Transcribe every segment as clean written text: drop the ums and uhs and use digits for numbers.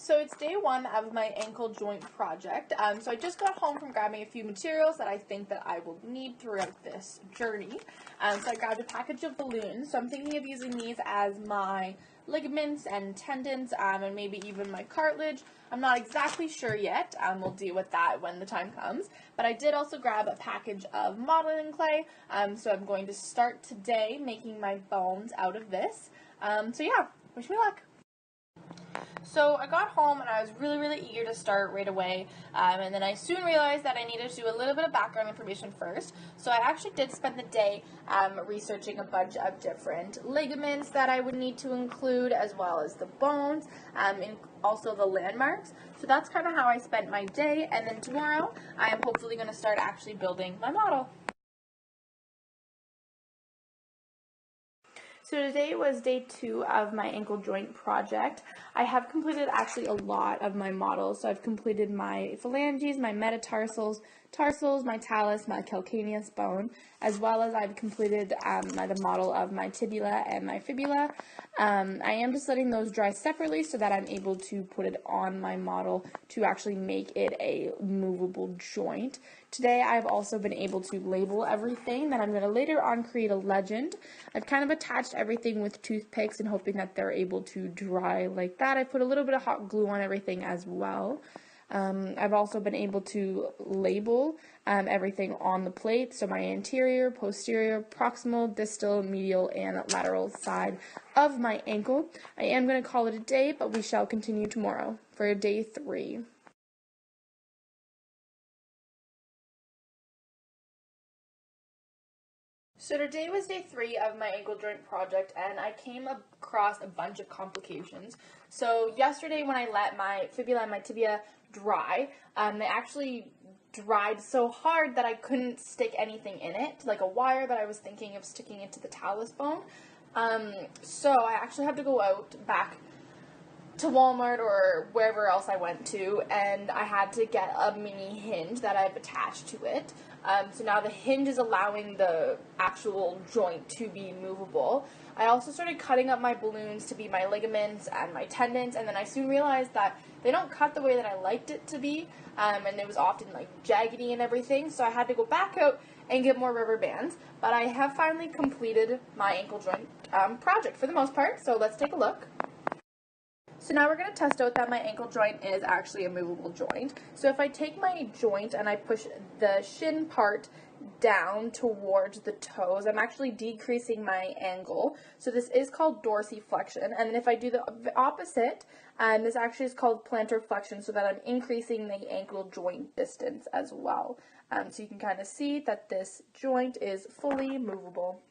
So it's day one of my ankle joint project. So I just got home from grabbing a few materials that I think that I will need throughout this journey. So I grabbed a package of balloons. So I'm thinking of using these as my ligaments and tendons, and maybe even my cartilage. I'm not exactly sure yet. We'll deal with that when the time comes. But I did also grab a package of modeling clay. So I'm going to start today making my bones out of this. So yeah, wish me luck. So I got home and I was really eager to start right away, and then I soon realized that I needed to do a little bit of background information first. So I actually did spend the day researching a bunch of different ligaments that I would need to include, as well as the bones, and also the landmarks. So that's kind of how I spent my day, and then tomorrow I am hopefully going to start actually building my model. So today was day 2 of my ankle joint project. I have completed actually a lot of my models. So I've completed my phalanges, my metatarsals, tarsals, my talus, my calcaneus bone, as well as I've completed the model of my tibia and my fibula. I am just letting those dry separately so that I'm able to put it on my model to actually make it a movable joint. Today I've also been able to label everything that I'm going to later on create a legend. I've kind of attached everything with toothpicks and hoping that they're able to dry like that. I put a little bit of hot glue on everything as well. I've also been able to label everything on the plate, so my anterior, posterior, proximal, distal, medial, and lateral side of my ankle. I am going to call it a day, but we shall continue tomorrow for day 3. So today was day 3 of my ankle joint project, and I came across a bunch of complications. So yesterday when I let my fibula and my tibia dry, they actually dried so hard that I couldn't stick anything in it, like a wire that I was thinking of sticking into the talus bone. So I actually had to go out back to Walmart or wherever else I went to, and I had to get a mini hinge that I've attached to it. So now the hinge is allowing the actual joint to be movable. I also started cutting up my balloons to be my ligaments and my tendons, and then I soon realized that they don't cut the way that I liked it to be, and it was often like jaggedy and everything, so I had to go back out and get more rubber bands. But I have finally completed my ankle joint project for the most part, so let's take a look. So now we're going to test out that my ankle joint is actually a movable joint. So if I take my joint and I push the shin part down towards the toes, I'm actually decreasing my angle. So this is called dorsiflexion. And then if I do the opposite, this actually is called plantar flexion, so that I'm increasing the ankle joint distance as well. So you can kind of see that this joint is fully movable.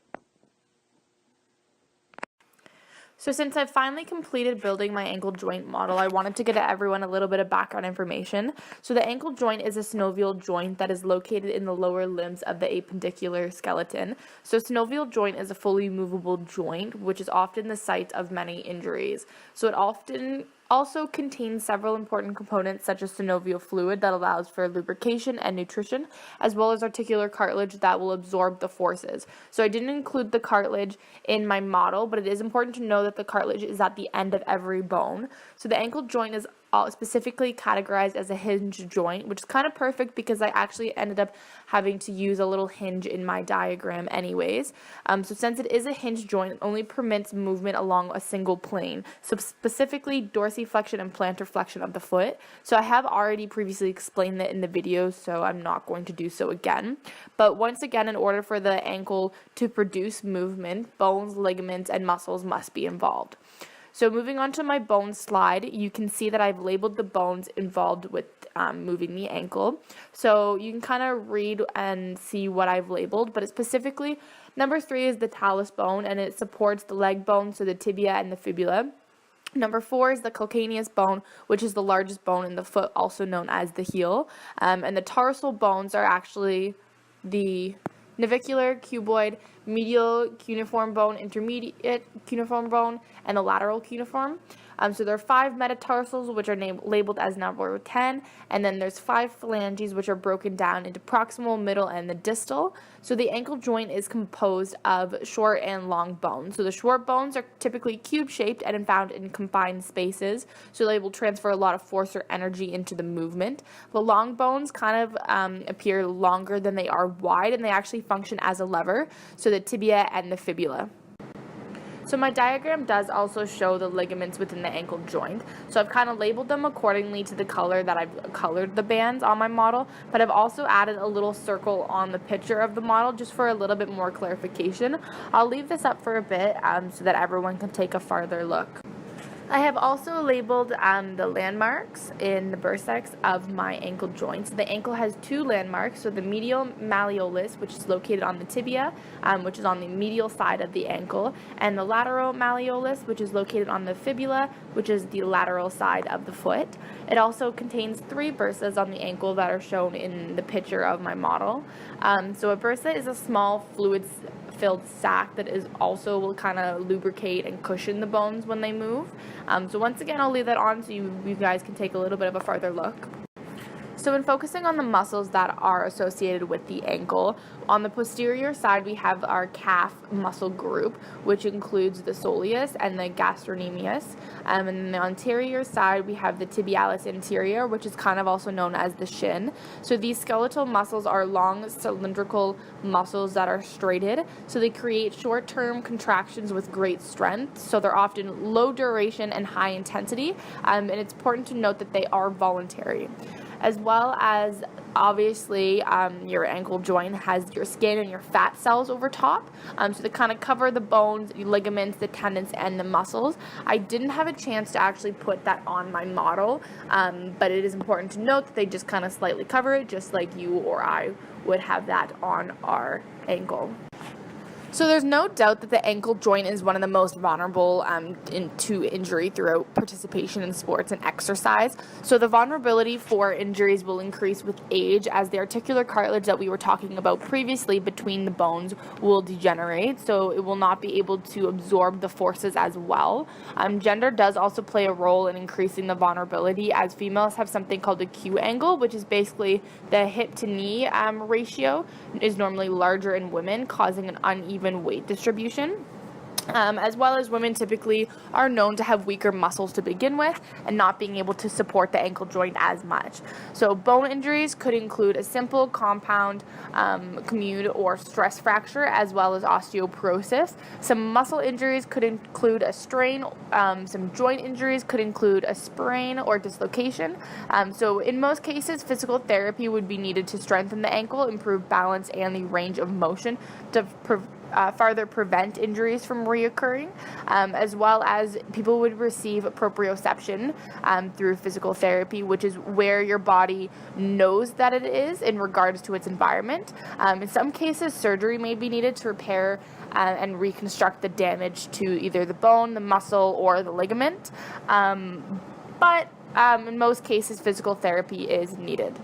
So since I've finally completed building my ankle joint model, I wanted to get everyone a little bit of background information. So the ankle joint is a synovial joint that is located in the lower limbs of the appendicular skeleton. So synovial joint is a fully movable joint, which is often the site of many injuries. So it often also contains several important components such as synovial fluid that allows for lubrication and nutrition, as well as articular cartilage that will absorb the forces. So I didn't include the cartilage in my model, but it is important to know that the cartilage is at the end of every bone. So the ankle joint is specifically categorized as a hinge joint, which is kind of perfect because I actually ended up having to use a little hinge in my diagram anyways. So since it is a hinge joint, it only permits movement along a single plane, so specifically dorsiflexion and plantar flexion of the foot. So I have already previously explained that in the video, so I'm not going to do so again. But once again, in order for the ankle to produce movement, bones, ligaments, and muscles must be involved. So moving on to my bone slide, you can see that I've labeled the bones involved with moving the ankle. So you can kind of read and see what I've labeled, but specifically, number 3 is the talus bone, and it supports the leg bone, so the tibia and the fibula. Number 4 is the calcaneus bone, which is the largest bone in the foot, also known as the heel. And the tarsal bones are actually the navicular, cuboid, medial cuneiform bone, intermediate cuneiform bone, and the lateral cuneiform. So there are 5 metatarsals, which are labeled as number 10, and then there's 5 phalanges, which are broken down into proximal, middle, and the distal. So the ankle joint is composed of short and long bones. So the short bones are typically cube-shaped and found in confined spaces, so they will transfer a lot of force or energy into the movement. The long bones kind of appear longer than they are wide, and they actually function as a lever, so the tibia and the fibula. So my diagram does also show the ligaments within the ankle joint. So I've kind of labeled them accordingly to the color that I've colored the bands on my model, but I've also added a little circle on the picture of the model just for a little bit more clarification. I'll leave this up for a bit so that everyone can take a farther look. I have also labeled the landmarks in the bursacs of my ankle joints. The ankle has 2 landmarks, so the medial malleolus, which is located on the tibia, which is on the medial side of the ankle, and the lateral malleolus, which is located on the fibula, which is the lateral side of the foot. It also contains 3 bursas on the ankle that are shown in the picture of my model. So a bursa is a small fluid-filled sac that will kind of lubricate and cushion the bones when they move. So once again, I'll leave that on so you guys can take a little bit of a farther look. So when focusing on the muscles that are associated with the ankle, on the posterior side we have our calf muscle group, which includes the soleus and the gastrocnemius. And then the anterior side we have the tibialis anterior, which is kind of also known as the shin. So these skeletal muscles are long cylindrical muscles that are striated, so they create short-term contractions with great strength. So they're often low duration and high intensity, and it's important to note that they are voluntary. As well as, obviously, your ankle joint has your skin and your fat cells over top, so they kind of cover the bones, the ligaments, the tendons, and the muscles. I didn't have a chance to actually put that on my model, but it is important to note that they just kind of slightly cover it, just like you or I would have that on our ankle. So there's no doubt that the ankle joint is one of the most vulnerable to injury throughout participation in sports and exercise. So the vulnerability for injuries will increase with age as the articular cartilage that we were talking about previously between the bones will degenerate, so it will not be able to absorb the forces as well. Gender does also play a role in increasing the vulnerability, as females have something called the Q angle, which is basically the hip to knee ratio is normally larger in women, causing an uneven weight distribution. As well as women typically are known to have weaker muscles to begin with and not being able to support the ankle joint as much. So bone injuries could include a simple compound comminuted or stress fracture, as well as osteoporosis. Some muscle injuries could include a strain. Some joint injuries could include a sprain or dislocation. So in most cases, physical therapy would be needed to strengthen the ankle, improve balance and the range of motion to farther prevent injuries from reoccurring, as well as people would receive proprioception through physical therapy, which is where your body knows that it is in regards to its environment. In some cases, surgery may be needed to repair and reconstruct the damage to either the bone, the muscle, or the ligament. But in most cases, physical therapy is needed.